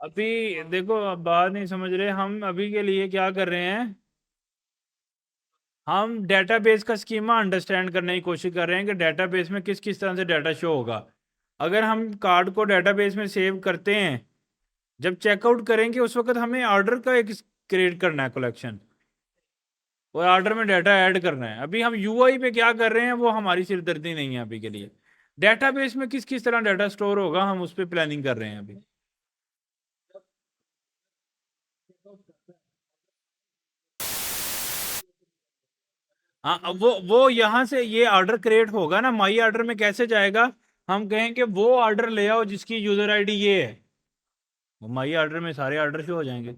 अभी देखो, अब बात नहीं समझ रहे हम। अभी के लिए क्या कर रहे हैं, हम डेटाबेस का स्कीमा अंडरस्टैंड करने की कोशिश कर रहे हैं कि डेटाबेस में किस किस तरह से डाटा शो होगा। अगर हम कार्ड को डेटाबेस में सेव करते हैं, जब चेकआउट करेंगे उस वक्त हमें ऑर्डर का एक क्रिएट करना है कलेक्शन, और ऑर्डर में डाटा ऐड करना है। अभी हम यूआई पे क्या कर रहे हैं वो हमारी सिरदर्दी नहीं है अभी के लिए। डेटाबेस में किस किस तरह डाटा स्टोर होगा हम उस पर प्लानिंग कर रहे हैं अभी। हाँ, अब वो यहाँ से ये ऑर्डर क्रिएट होगा ना, माई ऑर्डर में कैसे जाएगा, हम कहेंगे वो ऑर्डर ले आओ जिसकी यूजर आईडी ये है, वो माई ऑर्डर में सारे ऑर्डर शो हो जाएंगे।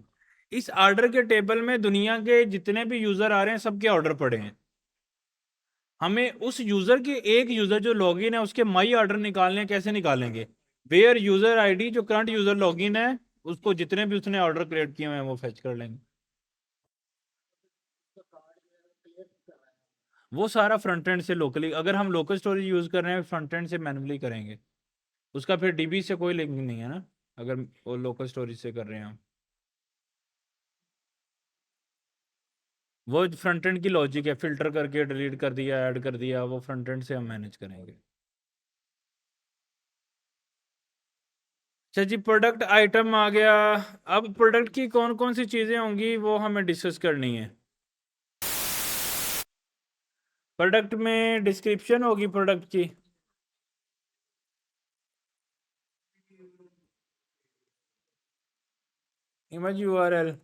इस ऑर्डर के टेबल में दुनिया के जितने भी यूजर आ रहे हैं सबके ऑर्डर पड़े हैं। हमें उस यूजर के, एक यूजर जो लॉगिन है उसके माई ऑर्डर निकालने हैं, कैसे निकालेंगे? वेयर यूजर आईडी, जो करंट यूजर लॉगिन है उसको जितने भी उसने ऑर्डर क्रिएट किए हुए हैं वो फेच कर लेंगे। वो सारा फ्रंट एंड से लोकली, अगर हम लोकल स्टोरेज यूज कर रहे हैं फ्रंट एंड से मैनुअली करेंगे, उसका फिर डीबी से कोई लिंक नहीं है ना, अगर वो लोकल स्टोरेज से कर रहे हैं हम। वो फ्रंट एंड की लॉजिक है, फिल्टर करके डिलीट कर दिया, ऐड कर दिया, वो फ्रंट एंड से हम मैनेज करेंगे। अच्छा जी, प्रोडक्ट आइटम आ गया। अब प्रोडक्ट की कौन कौन सी चीज़ें होंगी वो हमें डिस्कस करनी है। प्रोडक्ट में डिस्क्रिप्शन होगी प्रोडक्ट की, इमेज यूआरएल,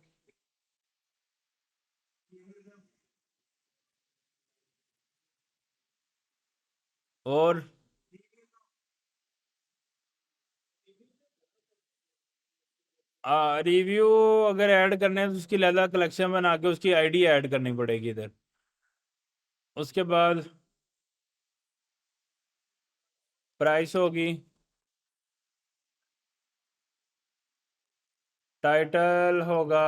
और रिव्यू अगर ऐड करने हैं तो उसकी अलग कलेक्शन बना के उसकी आईडी ऐड करनी पड़ेगी इधर। उसके बाद प्राइस होगी, टाइटल होगा,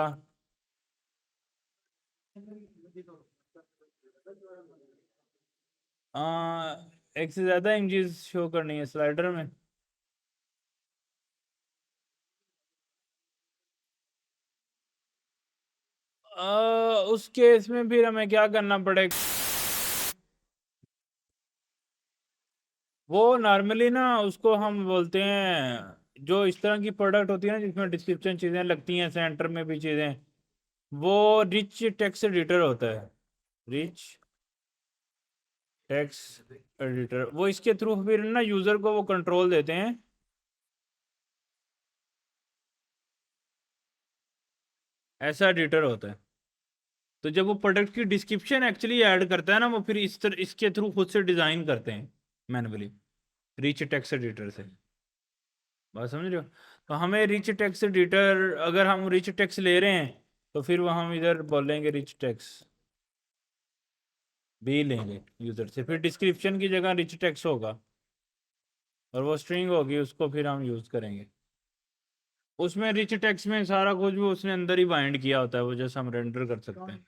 एक से ज़्यादा इमेजेस शो करनी है स्लाइडर में। उस केस में फिर हमें क्या करना पड़ेगा, वो नॉर्मली ना उसको हम बोलते हैं, जो इस तरह की प्रोडक्ट होती है ना जिसमें डिस्क्रिप्शन चीज़ें लगती हैं, सेंटर में भी चीज़ें, वो रिच टेक्स्ट एडिटर होता है। रिच टेक्स्ट एडिटर, वो इसके थ्रू फिर ना यूज़र को वो कंट्रोल देते हैं। ऐसा एडिटर होता है। तो जब वो प्रोडक्ट की डिस्क्रिप्शन एक्चुअली ऐड करता है ना, वो फिर इस तरह इसके थ्रू खुद से डिज़ाइन करते हैं मैनुअली, रिच टेक्स्ट एडिटर से। बात समझ रहे हो? तो हमें रिच टेक्स्ट एडिटर, अगर हम रिच टेक्स्ट ले रहे हैं तो फिर वो हम इधर बोलेंगे रिच टेक्स्ट भी लेंगे यूज़र से, फिर डिस्क्रिप्शन की जगह रिच टेक्स्ट होगा और वो स्ट्रिंग होगी, उसको फिर हम यूज़ करेंगे। उसमें रिच टेक्स्ट में सारा कुछ वो उसने अंदर ही बाइंड किया होता है, वो जैसे हम रेंडर कर सकते हैं।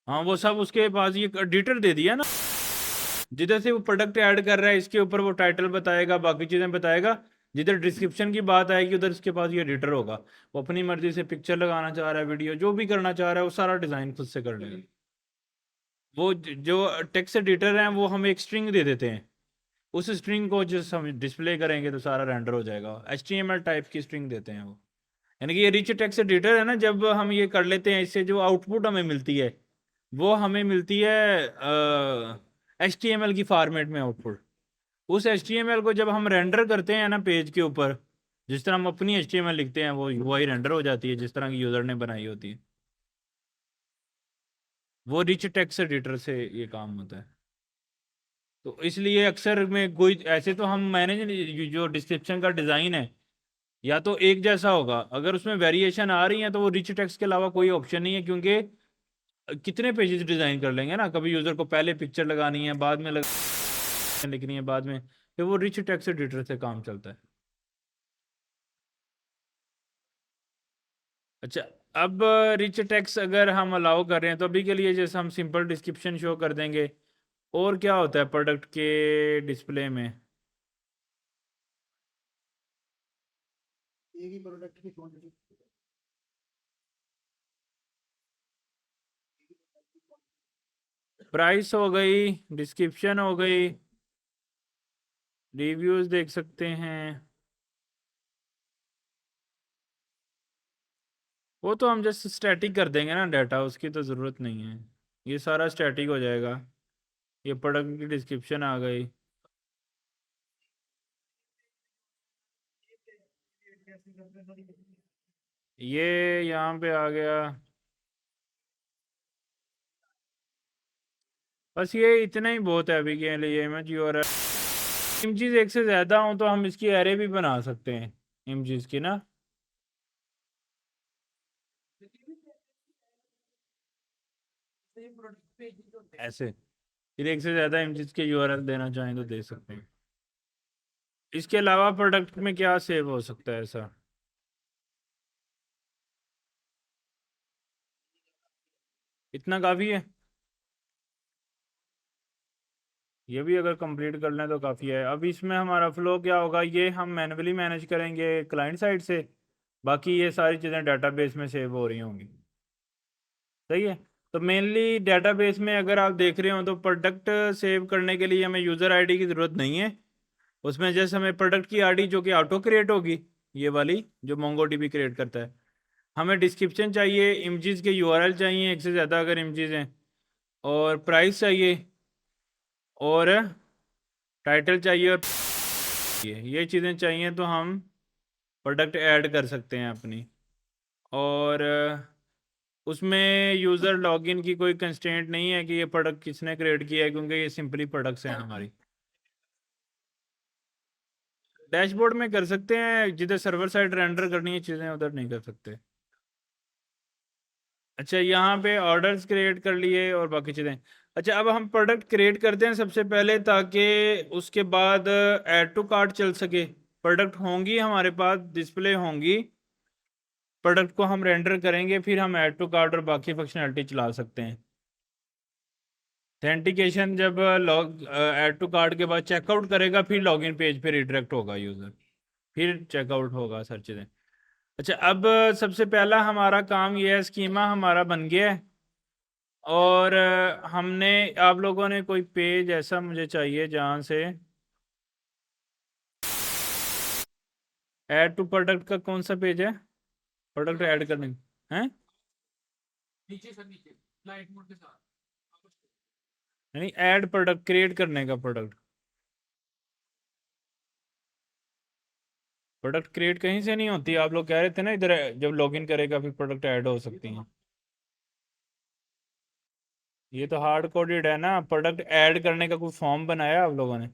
हाँ, वो सब उसके पास ये एडिटर दे दिया ना, जिधर से वो प्रोडक्ट ऐड कर रहा है इसके ऊपर वो टाइटल बताएगा, बाकी चीज़ें बताएगा। जिधर डिस्क्रिप्शन की बात आएगी उधर इसके पास ये एडिटर होगा। वो अपनी मर्जी से पिक्चर लगाना चाह रहा है, वीडियो जो भी करना चाह रहा है, वो सारा डिज़ाइन खुद से कर लेगा। वो जो टेक्स्ट एडिटर हैं वो हमें एक स्ट्रिंग दे देते हैं, उस स्ट्रिंग को जस्ट हम डिस्प्ले करेंगे तो सारा रेंडर हो जाएगा। HTML टाइप की स्ट्रिंग देते हैं वो। यानी कि ये रिच टेक्स्ट एडिटर है ना, जब हम ये कर लेते हैं इससे जो आउटपुट हमें मिलती है वो हमें मिलती है HTML की फॉर्मेट में आउटपुट। उस HTML को जब हम रेंडर करते हैं ना पेज के ऊपर, जिस तरह हम अपनी HTML लिखते हैं वो वही रेंडर हो जाती है जिस तरह की यूज़र ने बनाई होती है। वो रिच टेक्स्ट एडिटर से ये काम होता है। तो इसलिए अक्सर में कोई ऐसे तो हम मैंने जो डिस्क्रिप्शन का डिज़ाइन है या तो एक जैसा होगा, अगर उसमें वेरिएशन आ रही है तो वो रिच टेक्स्ट के अलावा कोई ऑप्शन नहीं है, क्योंकि कितने पेजेस डिज़ाइन कर लेंगे ना, कभी यूज़र को पहले पिक्चर लगानी है, बाद में लिखनी है, बाद में, फिर वो रिच टेक्स्ट एडिटर से काम चलता है। अच्छा, अब रिच टेक्स्ट अगर हम अलाउ कर रहे हैं तो अभी के लिए जैसे हम सिंपल डिस्क्रिप्शन शो कर देंगे। और क्या होता है प्रोडक्ट के डिस्प्ले में? एक ही प्रोडक्ट की क्वांटिटी। प्राइस हो गई, डिस्क्रिप्शन हो गई, रिव्यूज देख सकते हैं। वो तो हम जस्ट स्टैटिक कर देंगे ना डाटा, उसकी तो ज़रूरत नहीं है, ये सारा स्टैटिक हो जाएगा। ये प्रोडक्ट की डिस्क्रिप्शन आ गई, ये यहाँ पे आ गया। बस ये इतना ही बहुत है अभी के लिए इमेज। और इमेजेस एक से ज़्यादा हो तो हम इसकी एरे भी बना सकते हैं इमेजेस की ना, ऐसे। फिर एक से ज़्यादा इमेजेस के URL देना चाहें तो दे सकते हैं। इसके अलावा प्रोडक्ट में क्या सेव हो सकता है ऐसा? इतना काफ़ी है, ये भी अगर कंप्लीट कर लें तो काफ़ी है। अब इसमें हमारा फ्लो क्या होगा, ये हम मैनुअली मैनेज करेंगे क्लाइंट साइड से, बाकी ये सारी चीज़ें डाटाबेस में सेव हो रही होंगी। सही है। तो मेनली डाटाबेस में अगर आप देख रहे हो तो प्रोडक्ट सेव करने के लिए हमें यूज़र आईडी की ज़रूरत नहीं है। उसमें जैसे हमें प्रोडक्ट की आईडी जो कि ऑटो क्रिएट होगी, ये वाली जो मोंगोडीबी क्रिएट करता है। हमें डिस्क्रिप्शन चाहिए, इमेजेस के URL चाहिए एक से ज़्यादा अगर इमेजेस हैं, और प्राइस चाहिए, और टाइटल चाहिए, और ये चीज़ें चाहिए तो हम प्रोडक्ट ऐड कर सकते हैं अपनी। और उसमें यूज़र लॉगिन की कोई कंस्ट्रेंट नहीं है कि ये प्रोडक्ट किसने क्रिएट किया है, क्योंकि ये सिंपली प्रोडक्ट्स हैं हमारी। डैशबोर्ड में कर सकते हैं, जिधर सर्वर साइड रेंडर करनी है चीज़ें उधर नहीं कर सकते। अच्छा, यहाँ पे ऑर्डर्स क्रिएट कर लिए और बाकी चीज़ें। अच्छा, अब हम प्रोडक्ट क्रिएट करते हैं सबसे पहले, ताकि उसके बाद ऐड टू कार्ट चल सके। प्रोडक्ट होंगी हमारे पास, डिस्प्ले होंगी, प्रोडक्ट को हम रेंडर करेंगे, फिर हम ऐड टू कार्ट और बाकी फंक्शनैलिटी चला सकते हैं। ऑथेंटिकेशन जब लॉग ऐड टू कार्ट के बाद चेकआउट करेगा, फिर लॉगिन पेज पे रिडायरेक्ट होगा यूज़र, फिर चेकआउट होगा सर चीज़ें। अच्छा, अब सबसे पहला हमारा काम ये है, स्कीमा हमारा बन गया है, और हमने, आप लोगों ने कोई पेज ऐसा मुझे चाहिए जहाँ से ऐड टू प्रोडक्ट का कौन सा पेज है, प्रोडक्ट ऐड करने हैं, नीचे सर, नीचे लाइट मोड के साथ। यानी ऐड प्रोडक्ट क्रिएट करने का, प्रोडक्ट प्रोडक्ट क्रिएट कहीं से नहीं होती। आप लोग कह रहे थे ना इधर जब लॉगिन करेगा फिर प्रोडक्ट ऐड हो सकती हैं। ये तो हार्ड कोडेड है ना, प्रोडक्ट ऐड करने का कोई फॉर्म बनाया आप लोगों ने?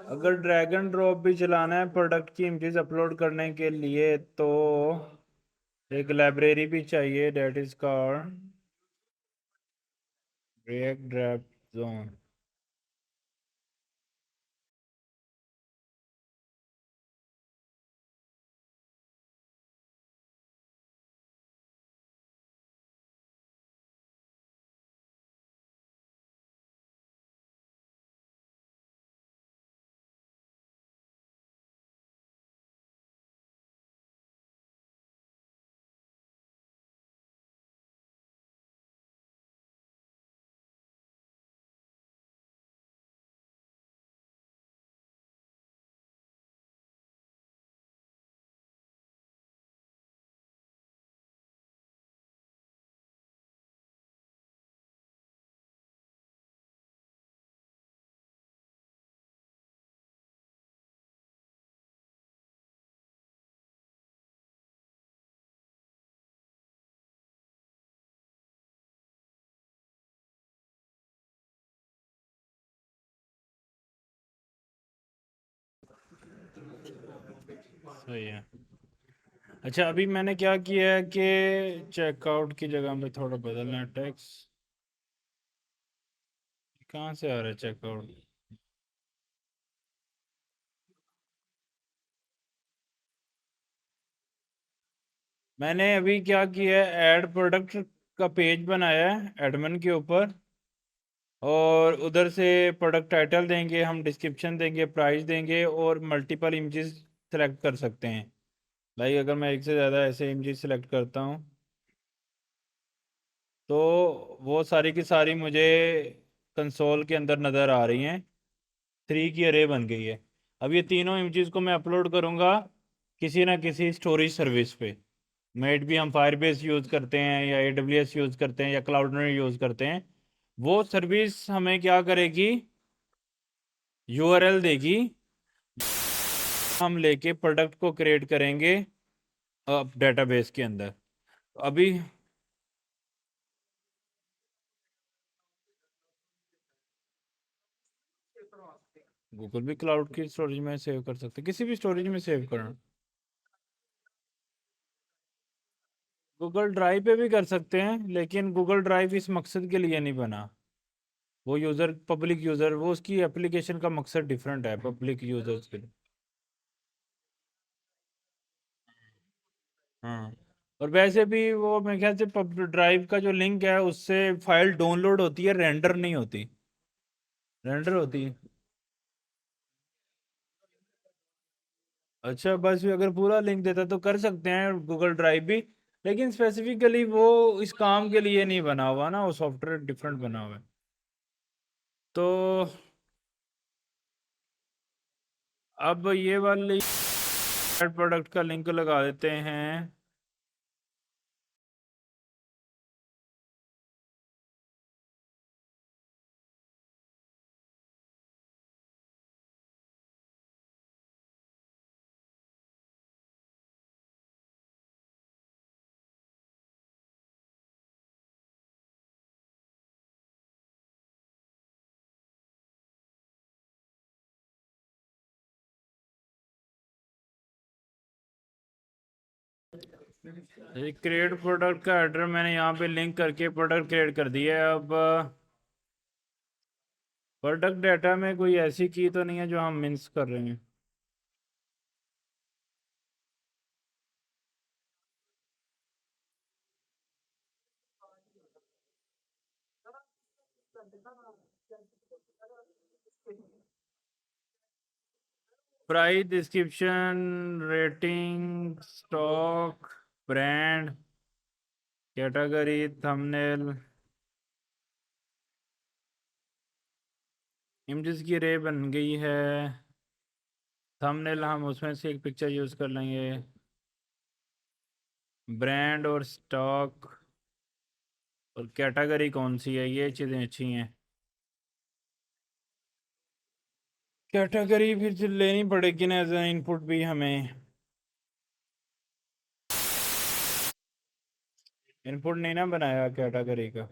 अगर ड्रैग एंड ड्रॉप भी चलाना है प्रोडक्ट की इमेजेस अपलोड करने के लिए, तो एक लाइब्रेरी भी चाहिए, that is called drag drop zone. सही है। अच्छा, अभी मैंने क्या किया है कि चेकआउट की जगह में थोड़ा बदलना है टैक्स। कहाँ से आ रहा है चेकआउट? मैंने अभी क्या किया है, ऐड प्रोडक्ट का पेज बनाया है एडमिन के ऊपर, और उधर से प्रोडक्ट टाइटल देंगे, हम डिस्क्रिप्शन देंगे, प्राइस देंगे, और मल्टीपल इमेजेस सेलेक्ट कर सकते हैं। लाइक अगर मैं एक से ज़्यादा ऐसे इमेजेस सेलेक्ट करता हूँ, तो वो सारी की सारी मुझे कंसोल के अंदर नज़र आ रही हैं। 3 की अरे बन गई है। अब ये तीनों इमेजेस को मैं अपलोड करूँगा किसी ना किसी स्टोरेज सर्विस पे। मेट भी हम फायरबेस यूज़ करते हैं या AWS यूज़ करते हैं या क्लाउडनेट यूज़ करते हैं। वो सर्विस हमें क्या करेगी, URL देगी, हम लेके प्रोडक्ट को क्रिएट करेंगे डेटाबेस के अंदर। अभी गूगल भी क्लाउड की स्टोरेज में सेव कर सकते हैं, किसी भी स्टोरेज में सेव करना। गूगल ड्राइव पे भी कर सकते हैं, लेकिन गूगल ड्राइव इस मकसद के लिए नहीं बना। वो यूज़र पब्लिक यूज़र, वो उसकी एप्लीकेशन का मकसद डिफरेंट है पब्लिक यूज़र्स के लिए। हाँ, और वैसे भी वो मेरे ख्याल से पब ड्राइव का जो लिंक है उससे फाइल डाउनलोड होती है, रेंडर नहीं होती। रेंडर होती है। अच्छा, बस भी अगर पूरा लिंक देता तो कर सकते हैं गूगल ड्राइव भी, लेकिन स्पेसिफिकली वो इस काम के लिए नहीं बना हुआ ना, वो सॉफ्टवेयर डिफरेंट बना हुआ है। तो अब ये वाली प्रोडक्ट का लिंक लगा देते हैं। क्रिएट प्रोडक्ट का एड्रेस मैंने यहाँ पे लिंक करके प्रोडक्ट क्रिएट कर दिया है। अब प्रोडक्ट डाटा में कोई ऐसी की तो नहीं है जो हम मिस कर रहे हैं। Price, description, rating, stock, brand, category, thumbnail, images की रे बन गई है। थंबनेल हम उसमें से एक पिक्चर यूज़ कर लेंगे। ब्रांड और स्टॉक और कैटेगरी कौन सी है, ये चीज़ें अच्छी हैं। कैटेगरी फिर से लेनी पड़ेगी ना एज इनपुट भी हमें। इनपुट नहीं ना बनाया कैटेगरी का,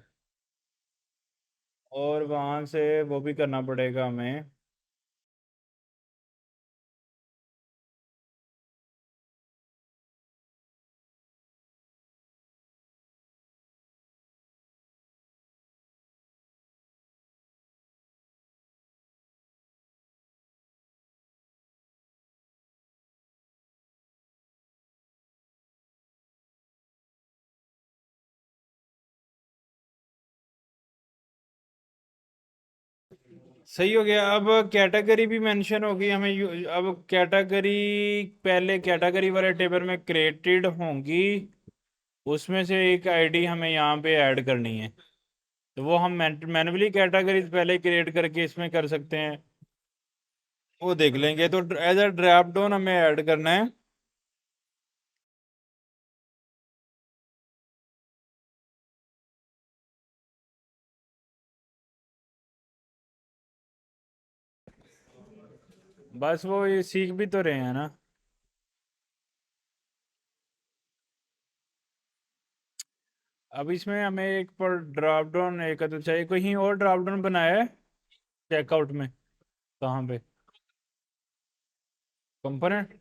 और वहाँ से वो भी करना पड़ेगा हमें। सही हो गया। अब कैटेगरी भी मेंशन होगी हमें अब कैटेगरी पहले कैटेगरी वाले टेबल में क्रिएटेड होंगी, उसमें से एक आईडी हमें यहाँ पे ऐड करनी है। तो वो हम मैनुअली कैटेगरीज पहले क्रिएट करके इसमें कर सकते हैं, वो देख लेंगे। तो एज अ ड्रॉप डाउन हमें ऐड करना है। बस वो ये सीख भी तो रहे हैं ना। अब इसमें हमें एक पर ड्रॉप डाउन एक तो चाहिए, कहीं और ड्रॉप डाउन बनाया है चेकआउट में? कहाँ पे? कंपोनेंट